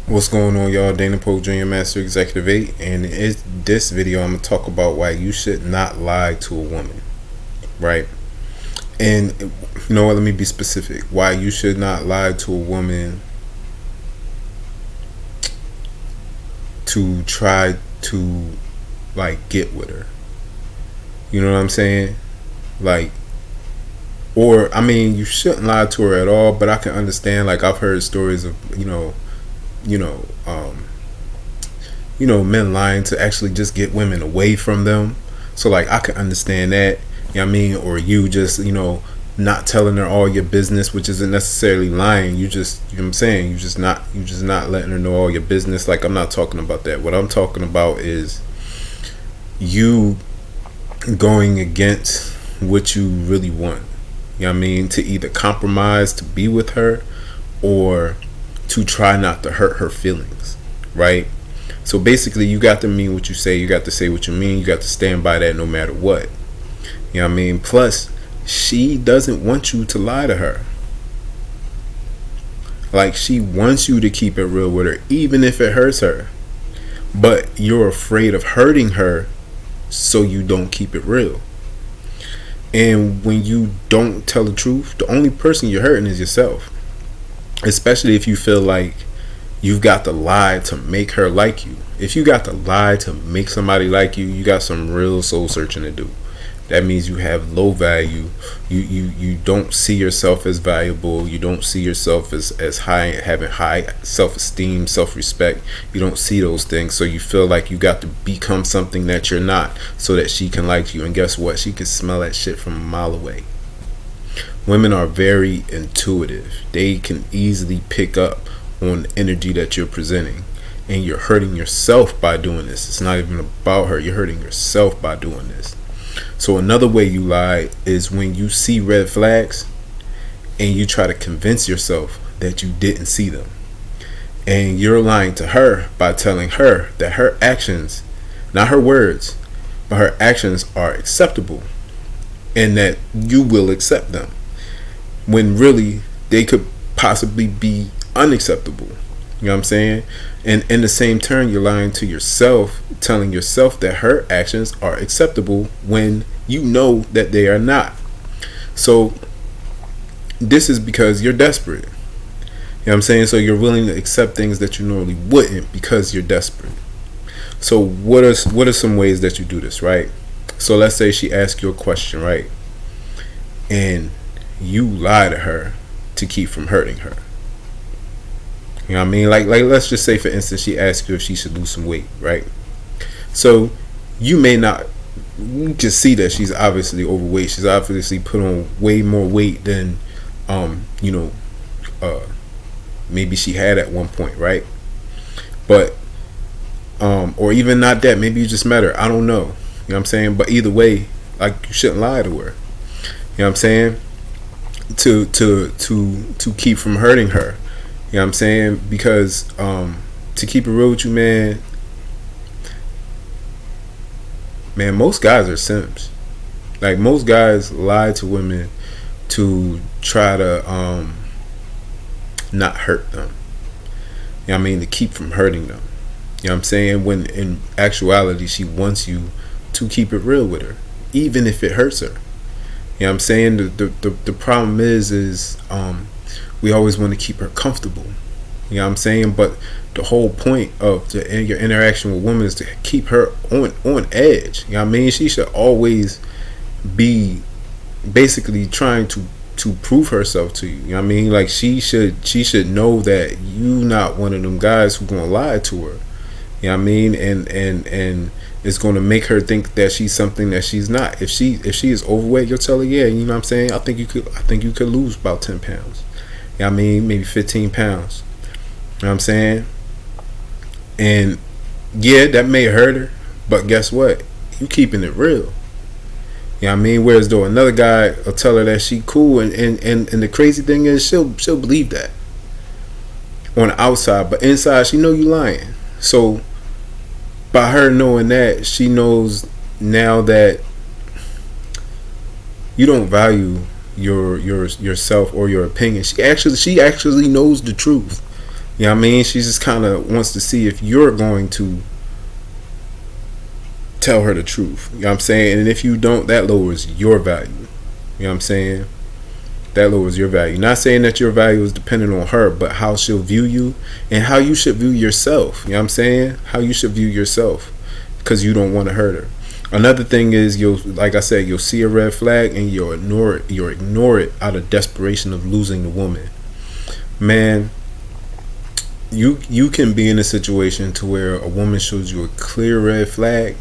What's going on, y'all? Dana Poe Jr. Master Executive 8, and in this video, I'm gonna talk about why you should not lie to a woman, right? And you know what? Let me be specific. Why you should not lie to a woman to try to get with her. You know what I'm saying? Like, or I mean, you shouldn't lie to her at all. But I can understand. Like, I've heard stories of you know, um, men lying to actually just get women away from them. So like I can understand that. You know what I mean? Or you just, not telling her all your business, which isn't necessarily lying. You just, you know what I'm saying? You just not letting her know all your business. Like, I'm not talking about that. What I'm talking about is you going against what you really want. You know what I mean? To either compromise to be with her or to try not to hurt her feelings, right? So basically, you got to mean what you say. You got to say what you mean. You got to stand by that no matter what. You know what I mean? Plus, she doesn't want you to lie to her. Like, she wants you to keep it real with her, even if it hurts her. But you're afraid of hurting her, so you don't keep it real. And when you don't tell the truth, the only person you're hurting is yourself. Especially if you feel like you've got to lie to make her like you. If you got to lie to make somebody like you, you got some real soul searching to do. That means you have low value. You don't see yourself as valuable. You don't see yourself as high, having high self-esteem, self-respect. You don't see those things. So you feel like you got to become something that you're not so that she can like you. And guess what? She can smell that shit from a mile away. Women are very intuitive. They can easily pick up on the energy that you're presenting. And you're hurting yourself by doing this. It's not even about her. You're hurting yourself by doing this. So another way you lie is when you see red flags and you try to convince yourself that you didn't see them. And you're lying to her by telling her that her actions, not her words, but her actions are acceptable and that you will accept them. When really they could possibly be unacceptable. You know what I'm saying? And in the same turn, you're lying to yourself, telling yourself that her actions are acceptable when you know that they are not. So this is because you're desperate. You know what I'm saying? So you're willing to accept things that you normally wouldn't because you're desperate. So what are some ways that you do this, right? So let's say she asks you a question, right? And you lie to her to keep from hurting her. You know what I mean? Like let's just say, for instance, she asks you if she should lose some weight, right? So you may not, you can see that she's obviously overweight. She's obviously put on way more weight than maybe she had at one point, right? But or even not that, maybe you just met her. I don't know. You know what I'm saying? But either way, like, you shouldn't lie to her. You know what I'm saying? To keep from hurting her. You know what I'm saying? Because to keep it real with you, man, most guys are simps. Like, most guys lie to women to try to not hurt them. You know what I mean? To keep from hurting them. You know what I'm saying? When in actuality, she wants you to keep it real with her, even if it hurts her. You know what I'm saying? The problem is we always want to keep her comfortable. You know what I'm saying? But the whole point of your interaction with women is to keep her on edge. You know what I mean? She should always be basically trying to prove herself to you. You know what I mean? Like, she should know that you not one of them guys who gonna lie to her. You know what I mean? And it's going to make her think that she's something that she's not. If she is overweight, you'll tell her, yeah, you know what I'm saying? I think you could lose about 10 pounds. You know what I mean? Maybe 15 pounds. You know what I'm saying? And yeah, that may hurt her, but guess what? You keeping it real. You know what I mean? Whereas though another guy will tell her that she cool, and the crazy thing is she'll believe that on the outside, but inside she know you lying. So by her knowing that, she knows now that you don't value yourself or your opinion. She actually knows the truth. You know what I mean? She just kind of wants to see if you're going to tell her the truth. You know what I'm saying? And if you don't, that lowers your value. You know what I'm saying? That lowers your value. Not saying that your value is dependent on her, but how she'll view you and how you should view yourself. You know what I'm saying? How you should view yourself, because you don't want to hurt her. Another thing is, like I said, you'll see a red flag and you'll ignore it. You'll ignore it out of desperation of losing the woman. Man, you can be in a situation to where a woman shows you a clear red flag,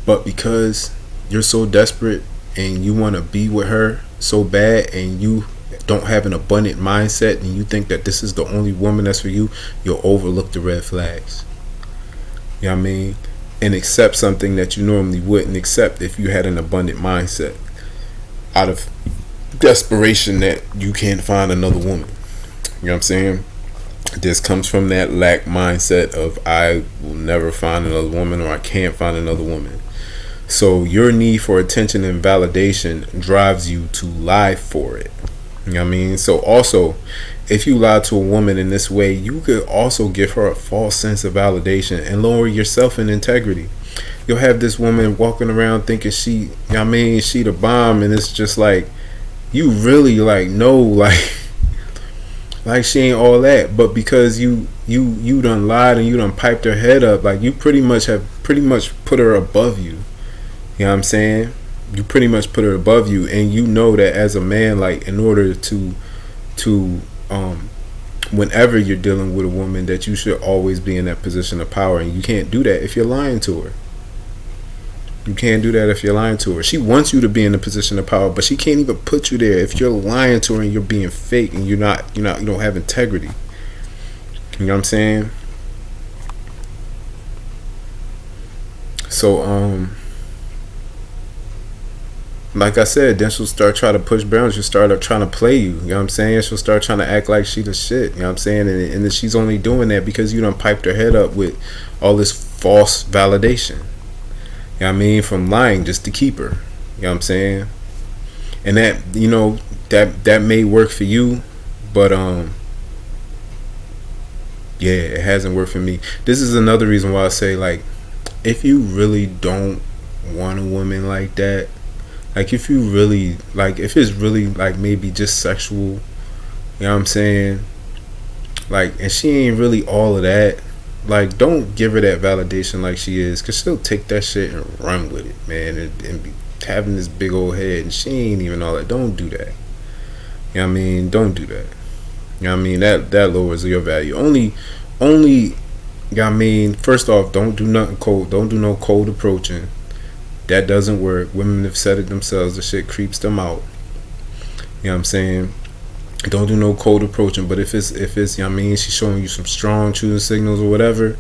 but because you're so desperate and you want to be with her so bad, and you don't have an abundant mindset, and you think that this is the only woman that's for you, you'll overlook the red flags. You know what I mean? And accept something that you normally wouldn't accept if you had an abundant mindset, out of desperation that you can't find another woman. You know what I'm saying? This comes from that lack mindset of, I will never find another woman, or I can't find another woman. So your need for attention and validation drives you to lie for it. You know what I mean? So also, if you lie to a woman in this way, you could also give her a false sense of validation and lower yourself in integrity. You'll have this woman walking around thinking she, you know what I mean, she the bomb, and it's just like, you really like know, like she ain't all that, but because you done lied and you done piped her head up, like you pretty much put her above you. You know what I'm saying? You pretty much put her above you, and you know that as a man, like, in order to whenever you're dealing with a woman, that you should always be in that position of power, and you can't do that if you're lying to her. You can't do that if you're lying to her. She wants you to be in a position of power, but she can't even put you there if you're lying to her and you're being fake and you don't have integrity. You know what I'm saying? So like I said, then she'll start trying to push boundaries. She'll start up trying to play you. You know what I'm saying? She'll start trying to act like she the shit. You know what I'm saying? And she's only doing that because you done piped her head up with all this false validation. You know what I mean? From lying just to keep her. You know what I'm saying? And that, you know, that may work for you, but yeah, it hasn't worked for me. This is another reason why I say, like, if you really don't want a woman like that, like, if you really, like, if it's really, like, maybe just sexual, you know what I'm saying? Like, and she ain't really all of that, like, don't give her that validation like she is, because she'll take that shit and run with it, man, and be having this big old head, and she ain't even all that. Don't do that. You know what I mean? Don't do that. You know what I mean? That lowers your value. Only, you know what I mean? First off, don't do nothing cold. Don't do no cold approaching. That doesn't work. Women have said it themselves. The shit creeps them out. You know what I'm saying? Don't do no cold approaching. But if it's you know what I mean, she's showing you some strong choosing signals or whatever, you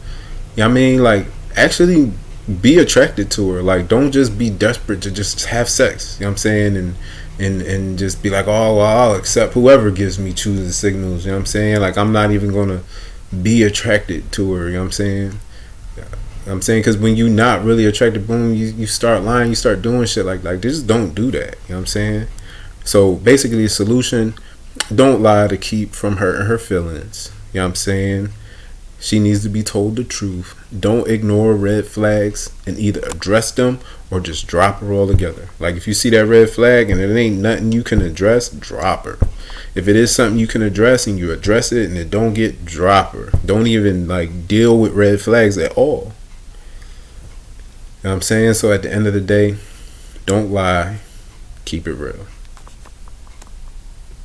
know what I mean, like, actually be attracted to her. Like, don't just be desperate to just have sex. You know what I'm saying? And just be like, oh, well, I'll accept whoever gives me choosing signals. You know what I'm saying? Like, I'm not even gonna be attracted to her. You know what I'm saying? I'm saying, because when you're not really attracted, boom, you start lying, you start doing shit like just don't do that. You know what I'm saying? So basically, the solution: don't lie to keep from hurting her feelings. You know what I'm saying? She needs to be told the truth. Don't ignore red flags, and either address them or just drop her altogether. Like, if you see that red flag and it ain't nothing you can address, drop her. If it is something you can address and you address it and it don't get, drop her. Don't even, like, deal with red flags at all. You know what I'm saying? So at the end of the day, don't lie, keep it real.